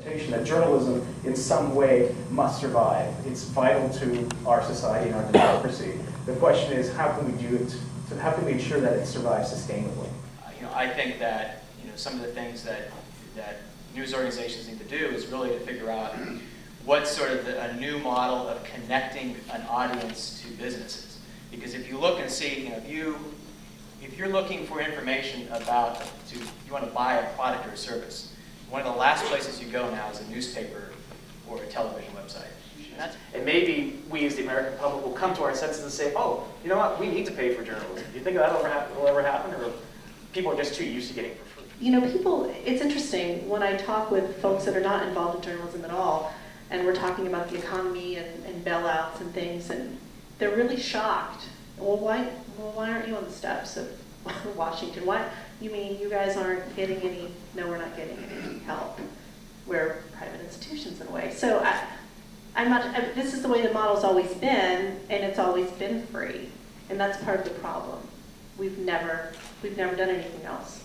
representation, that journalism in some way must survive. It's vital to our society and our democracy. The question is, how can we do it? How can we ensure that it survives sustainably? I think that some of the things that news organizations need to do is really to figure out what's sort of a new model of connecting an audience to businesses. Because if you look and see, if you're looking for information about, you want to buy a product or a service, one of the last places you go now is a newspaper or a television website. And maybe we as the American public will come to our senses and say, oh, you know what, we need to pay for journalism. Do you think that will ever happen, or people are just too used to getting it for free? People, it's interesting, when I talk with folks that are not involved in journalism at all, and we're talking about the economy and bailouts and things, and they're really shocked. Well, why aren't you on the steps of Washington? Why? You mean you guys aren't getting any? No, we're not getting any help. We're private institutions in a way. So this is the way the model's always been, and it's always been free, and that's part of the problem. We've never done anything else.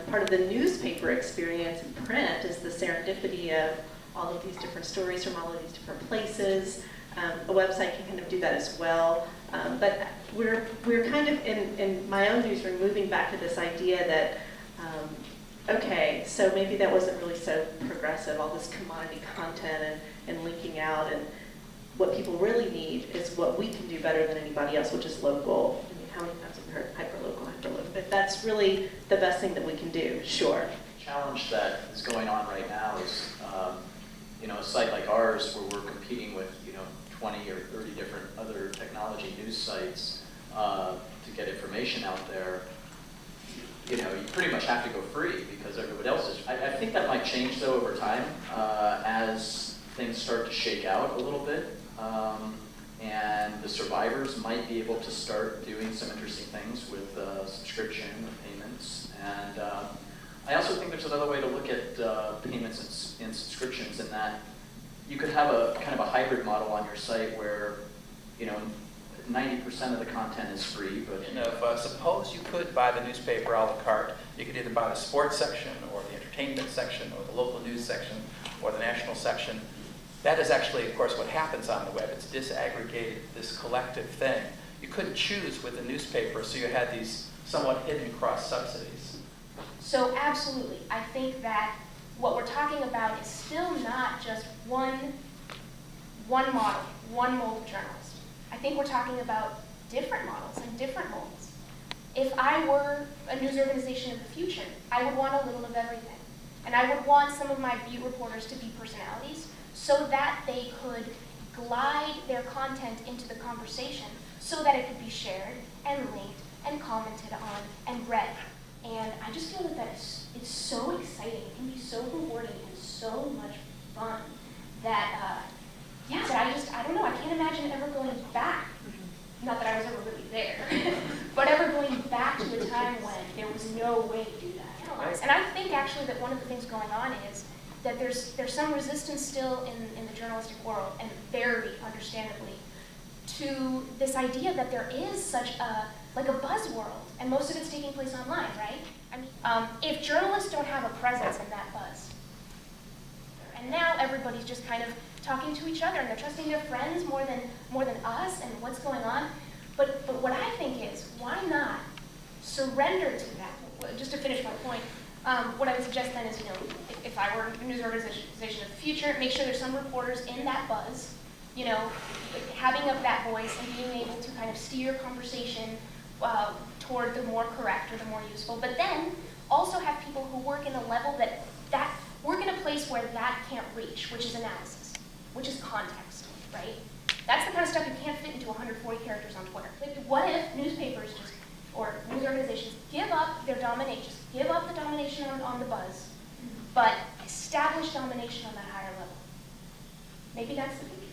Part of the newspaper experience in print is the serendipity of all of these different stories from all of these different places. A website can kind of do that as well. But we're kind of, in my own newsroom, moving back to this idea that, okay, so maybe that wasn't really so progressive, all this commodity content and linking out, and what people really need is what we can do better than anybody else, which is local. I mean, how many times have we heard hyperlocal? But that's really the best thing that we can do, sure. The challenge that is going on right now is, a site like ours where we're competing with, 20 or 30 different other technology news sites to get information out there. You pretty much have to go free because everybody else is. I think that might change though over time as things start to shake out a little bit. And the survivors might be able to start doing some interesting things with subscription or payments. And I also think there's another way to look at payments and subscriptions, in that you could have a kind of a hybrid model on your site where 90% of the content is free. But suppose you could buy the newspaper a la carte. You could either buy the sports section or the entertainment section or the local news section or the national section. That is actually, of course, what happens on the web. It's disaggregated, this collective thing. You couldn't choose with the newspaper, so you had these somewhat hidden cross-subsidies. So absolutely. I think that what we're talking about is still not just one model, one mold of journalist. I think we're talking about different models and different molds. If I were a news organization of the future, I would want a little of everything. And I would want some of my beat reporters to be personalities, so that they could glide their content into the conversation so that it could be shared and linked and commented on and read. And I just feel that it's so exciting, it can be so rewarding and so much fun that, I don't know, I can't imagine ever going back. Not that I was ever really there, but ever going back to a time when there was no way to do that. And I think actually that one of the things going on is that there's some resistance still in the journalistic world, and very understandably, to this idea that there is such a buzz world, and most of it's taking place online, right? I mean, if journalists don't have a presence in that buzz, and now everybody's just kind of talking to each other, and they're trusting their friends more than us and what's going on. But what I think is, why not surrender to that? Just to finish my point. What I would suggest then is, if I were a news organization of the future, make sure there's some reporters in that buzz, having up that voice and being able to kind of steer conversation toward the more correct or the more useful. But then also have people who work in a level that work in a place where that can't reach, which is analysis, which is context, right? That's the kind of stuff you can't fit into 140 characters on Twitter. What if newspapers or news organizations give up their domination, just give up the domination on the buzz, but establish domination on that higher level? Maybe that's the future.